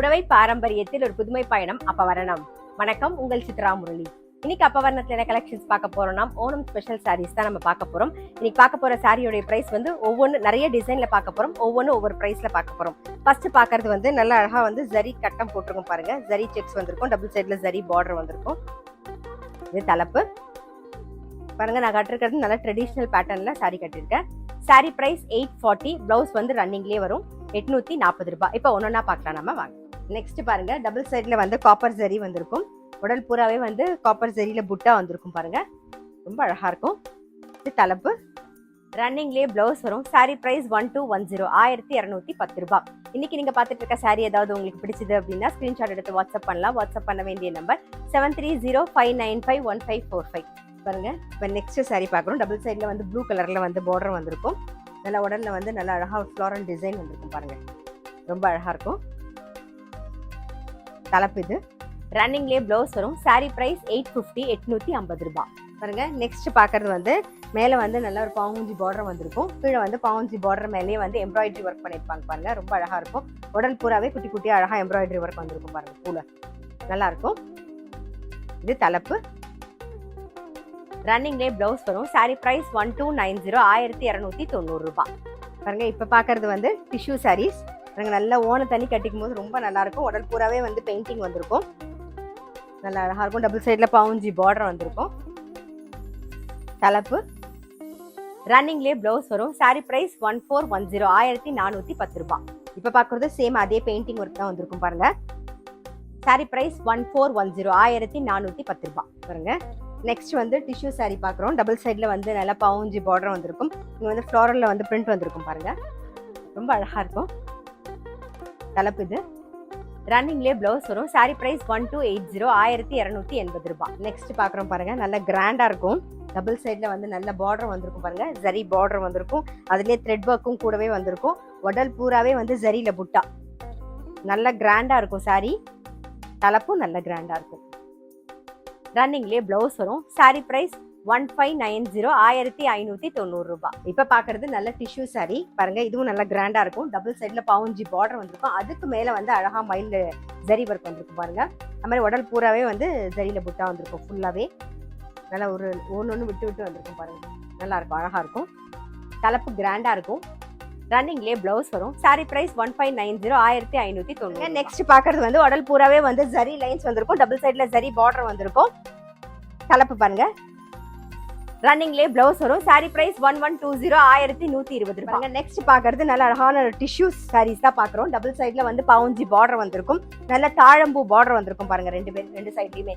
புடவை பாரம்பரியத்தில் ஒரு புதுமை பயணம் அப்பவரணம். வணக்கம், உங்கள் சித்ரா முரளி. இன்னைக்கு அப்பவரணத்துல என்ன கலெக்ஷன்ஸ் பார்க்க போறோம்னா ஓணம் ஸ்பெஷல் சாரீஸ் தான் நம்ம பார்க்க போறோம். இன்னைக்கு பார்க்க போற சாரியோட பிரைஸ் வந்து ஒவ்வொன்று நிறைய டிசைன்ல பார்க்க போறோம், ஒவ்வொன்றும் ஒவ்வொரு பிரைஸ்ல பார்க்க போறோம். ஃபர்ஸ்ட் பாக்குறது வந்து நல்ல அழகா வந்து ஜரி கட்டம் போட்டிருக்கும் பாருங்க. ஜரி செக்ஸ் வந்திருக்கும், டபுள் சைட்ல ஜரி பார்டர் வந்திருக்கும். இது தலைப்பு பாருங்க. நான் கட்டிருக்கிறது நல்ல ட்ரெடிஷனல் பேட்டர்ன்ல சாரி கட்டிருக்கேன். சாரி பிரைஸ் 840, பிளவுஸ் வந்து ரன்னிங்லேயே வரும் 840 ரூபாய். இப்போ ஒன்னொன்னா பார்க்கலாம் நம்ம, வாங்க. நெக்ஸ்ட் பாருங்க, டபுள் சைட்ல வந்து காப்பர் ஜரி வந்திருக்கும். உடல் பூராவே வந்து காப்பர் ஜரியில புட்டா வந்திருக்கும் பாருங்க, ரொம்ப அழகா இருக்கும். இது தலைப்பு, ரன்னிங்லேயே பிளவுஸ் வரும். சாரி பிரைஸ் 1210, 1210 ரூபாய். இன்னைக்கு நீங்க பார்த்துட்டு இருக்க சாரி ஏதாவது உங்களுக்கு பிடிச்சது அப்படின்னா ஸ்கிரீன்ஷாட் எடுத்து வாட்ஸ்அப் பண்ணலாம். வாட்ஸ்அப் பண்ண வேண்டிய நம்பர் 7305951545. பாருங்க, இப்போ நெக்ஸ்ட் சாரி பார்க்குறோம். டபுள் சைடில் வந்து ப்ளூ கலரில் வந்து பார்டர் வந்திருக்கும். நல்லா உடலில் வந்து நல்லா அழகாக ஃப்ளாரல் டிசைன் வந்திருக்கும் பாருங்க, ரொம்ப அழகாக இருக்கும். தலைப்பு இது, ரன்னிங்லேயே ப்ளவுஸ் வரும். சாரி ப்ரைஸ் 850, 850 ரூபாய். பாருங்க, நெக்ஸ்ட் பார்க்கறது வந்து மேலே வந்து நல்லா ஒரு பாவுஞ்சி பார்டர் வந்திருக்கும். கீழே வந்து பாவுஞ்சி பார்டர் மேலேயே வந்து எம்ப்ராய்டரி ஒர்க் பண்ணியிருப்பாங்க பாருங்க, ரொம்ப அழகாக இருக்கும். உடல் பூராவே குட்டி குட்டியாக அழகாக எம்ப்ராய்டரி ஒர்க் வந்திருக்கும் பாருங்க, பூல நல்லா இருக்கும். இது தலைப்பு, ரன்னிங்லேயே பிளவுஸ் வரும். சாரி பிரைஸ் 1290, 1290 ரூபாய். பாருங்க, இப்ப பாக்குறது வந்து டிஷ்யூ சாரீஸ். நல்லா ஓன தண்ணி கட்டிக்கும் போது ரொம்ப நல்லா இருக்கும். உடல் பூராவே வந்து பெயிண்டிங் வந்திருக்கும், நல்லா அழகா இருக்கும். டபுள் சைட்ல பாவுஞ்சி பார்டர் வந்திருக்கும். தலைப்பு, ரன்னிங்லேயே பிளவுஸ் வரும். சாரி பிரைஸ் 1410, 1410 ரூபாய். இப்ப பாக்குறது சேம் அதே பெயிண்டிங் ஒர்க் தான் வந்திருக்கும் பாருங்க. சாரி பிரைஸ் 1410, 1410 ரூபாய். பாருங்க, நெக்ஸ்ட் வந்து டிஷ்யூ சாரி பார்க்குறோம். டபுள் சைடில் வந்து நல்லா பவுஞ்சி பார்டர் வந்திருக்கும். இங்கே வந்து ஃப்ளாரலில் வந்து பிரிண்ட் வந்திருக்கும் பாருங்க, ரொம்ப அழகாக இருக்கும். தலைப்பு இது, ரன்னிங்லேயே பிளவுஸ் வரும். சாரி பிரைஸ் 1280, 1280 ரூபாய். நெக்ஸ்ட் பார்க்குறோம் பாருங்க, நல்லா கிராண்டாக இருக்கும். டபுள் சைடில் வந்து நல்ல பார்டர் வந்திருக்கும் பாருங்க, ஜரி பார்டர் வந்திருக்கும். அதுலேயே த்ரெட் ஒர்க்கும் கூடவே வந்திருக்கும். உடல் பூராவே வந்து ஜரியில புட்டா, நல்ல கிராண்டாக இருக்கும் சாரி. தலைப்பும் நல்ல கிராண்டாக இருக்கும். ரன்னிங்லேயே பிளவுஸ் வரும். சாரி பிரைஸ் 1590, 1590 ரூபாய். இப்ப பாக்குறது நல்ல டிஷ்யூ சாரி பாருங்க, இதுவும் நல்ல கிராண்டா இருக்கும். டபுள் சைட்ல பாவுஞ்சி பார்டர் வந்திருக்கும். அதுக்கு மேல வந்து அழகா மயில் ஜரி ஒர்க் வந்திருக்கும் பாருங்க. அது மாதிரி உடல் பூராவே வந்து ஜரியில புட்டா வந்திருக்கும். ஃபுல்லாவே நல்லா ஒரு ஒன்னு விட்டு விட்டு வந்திருக்கும் பாருங்க, நல்லா இருக்கும், அழகா இருக்கும். தலைப்பு கிராண்டா இருக்கும். ரன்னிங்லேயே பிளவுஸ் வரும். சாரி பிரைஸ் 1590, 1590. நெக்ஸ்ட் பாக்குறது வந்து உடல் பூராவே வந்து ஜரி லைன்ஸ் வந்திருக்கும். டபுள் சைட்ல ஜரி பார்டர் வந்திருக்கும். தலைப்பு பாருங்க, ரன்னிங்லேயே பிளவுஸ் வரும். சாரி பிரைஸ் 1120, 1120 ரூபாய். நெக்ஸ்ட் பாக்குறது நல்ல அழகான டிஷ்யூ சாரீஸ் தான் பாக்குறோம். டபுள் சைட்ல வந்து பவுஞ்சி பார்டர் வந்திருக்கும். நல்ல தாழம்பூ பார்டர் வந்திருக்கும் பாருங்க, ரெண்டு சைட்லயுமே.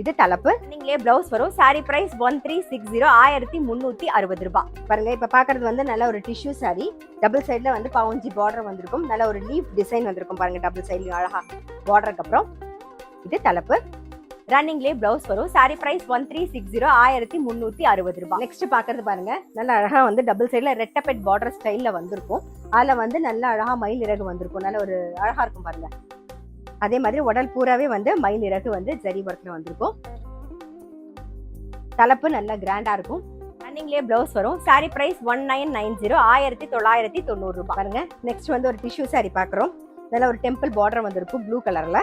இது தலைப்பு, ரன்னிங்லேயே பிளவுஸ் வரும். சாரி பிரைஸ் 1360, 1360 ரூபாய். பாருங்க, இப்ப பாக்குறது வந்து நல்ல ஒரு டிஷ்யூ சாரி. டபுள் சைட்ல வந்து பவுஞ்சி பார்டர் வந்திருக்கும். நல்ல ஒரு லீஃப் டிசைன் வந்திருக்கும் பாருங்க, டபுள் சைட்லயும் அழகா பார்டருக்கு அப்புறம். இது தலைப்பு, ரன்னிங்லேயே பிளவுஸ் வரும். சாரி பிரைஸ் 1360, 1360 ரூபாய். நெக்ஸ்ட் பாக்குறது பாருங்க, நல்ல அழகா வந்து டபுள் சைட்ல ரெட்டபெட் பார்டர் ஸ்டைல்ல வந்திருக்கும். அதுல வந்து நல்ல அழகா மயில் இறகு வந்திருக்கும். நல்ல ஒரு அழகா இருக்கும் பாருங்க. அதே மாதிரி உடல் பூராவே வந்து மயில் இறகு வந்து ஜரி ஒர்க்ல வந்திருக்கும். தலைப்பு நல்ல கிராண்டா இருக்கும். ரன்னிங்லேயே பிளவுஸ் வரும். சாரி பிரைஸ் 1990, 1990 ரூபாய். பாருங்க, நெக்ஸ்ட் வந்து ஒரு டிஷ்யூ சாரி பாக்குறோம். நல்ல ஒரு டெம்பிள் பார்டர் வந்திருக்கும் ப்ளூ கலர்ல.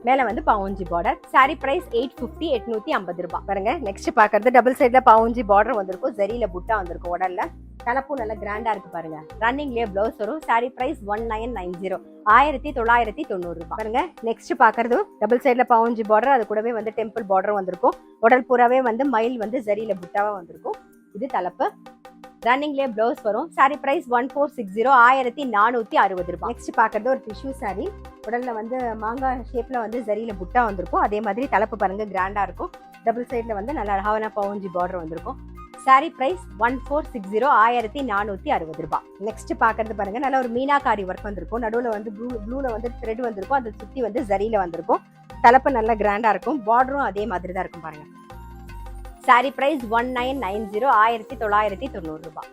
மேல வந்து பவுஞ்சி பார்டர். சாரி பிரைஸ் 850, 850 ரூபாய். பாருங்க, நெக்ஸ்ட் பாக்குறது டபுள் சைட்ல பவுஞ்சி பார்டர் வந்திருக்கும். ஜரியில புட்டா வந்திருக்கும் உடல்ல. தலைப்பும் நல்ல கிராண்டா இருக்கு பாருங்க. ரன்னிங்லேயே பிளவுஸ் வரும். சாரி பிரைஸ் 1990, 1990 ரூபாய். பாருங்க, நெக்ஸ்ட் பாக்குறது டபுள் சைட்ல பவுஞ்சி பார்டர், அது கூடவே வந்து டெம்பிள் பார்டர் வந்திருக்கும். உடல் பூராவே வந்து மயில் வந்து ஜரியில புட்டாவா வந்திருக்கும். இது தலைப்பு, ரன்னிங்லேயே பிளவுஸ் வரும். சாரி பிரைஸ் 1460, 1460 ரூபாய். நெக்ஸ்ட் பாக்குறது ஒரு டிஷ்யூ சாரி. உடல்ல வந்து மாங்காய் ஷேப்ல வந்து ஜரியில புட்டா வந்திருக்கும். அதே மாதிரி தலைப்பு பாருங்க, கிராண்டா இருக்கும். டபுள் சைட்ல வந்து நல்ல அழகான பவுஞ்சி பார்டர் வந்திருக்கும். சாரி பிரைஸ் 1460, 1460 ரூபாய். நெக்ஸ்ட் பாக்குறது பாருங்க, நல்ல ஒரு மீனாகாரி ஒர்க் வந்திருக்கும். நடுவுல வந்து ப்ளூல வந்து த்ரெட் வந்திருக்கும். அதை சுத்தி வந்து ஜரியில வந்திருக்கும். தலைப்பு நல்ல கிராண்டா இருக்கும். பார்டரும் அதே மாதிரி தான் இருக்கும் பாருங்க. சாரி பிரைஸ் 1990, 1990 ரூபாய்.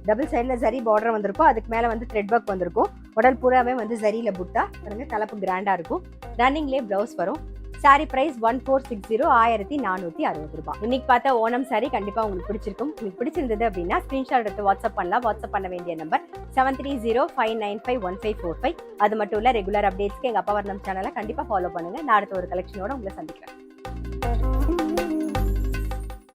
டபுள் சைட்ல ஜரி பார்டர் வந்திருக்கும். அதுக்கு மேல வந்து த்ரெட் ஒர்க் வந்திருக்கும். உடல் பூராவே வந்து ஜரியில புட்டா பாருங்க. தலைப்பு கிராண்டா இருக்கும். ரன்னிங்லேயே பிளவுஸ் வரும். சாரி பிரைஸ் 1460 1460 ரூபாய். இன்னைக்கு பார்த்த ஓணம் சாரி கண்டிப்பா உங்களுக்கு பிடிச்சிருக்கும். உங்களுக்கு பிடிச்சிருந்தது அப்படின்னா ஸ்கிரீன்ஷாட் எடுத்து வாட்ஸ்அப் பண்ணலாம். வாட்ஸ்அப் பண்ண வேண்டிய நம்பர் 7305951545. அது மட்டும் இல்ல ரெகுலர் அப்டேட்ஸ்க்கு எங்க அப்பா வர்ணம் சேனலை கண்டிப்பா ஃபாலோ பண்ணுங்க. நான் அடுத்த ஒரு கலெக்ஷனோட உங்களை சந்திக்கிறேன்.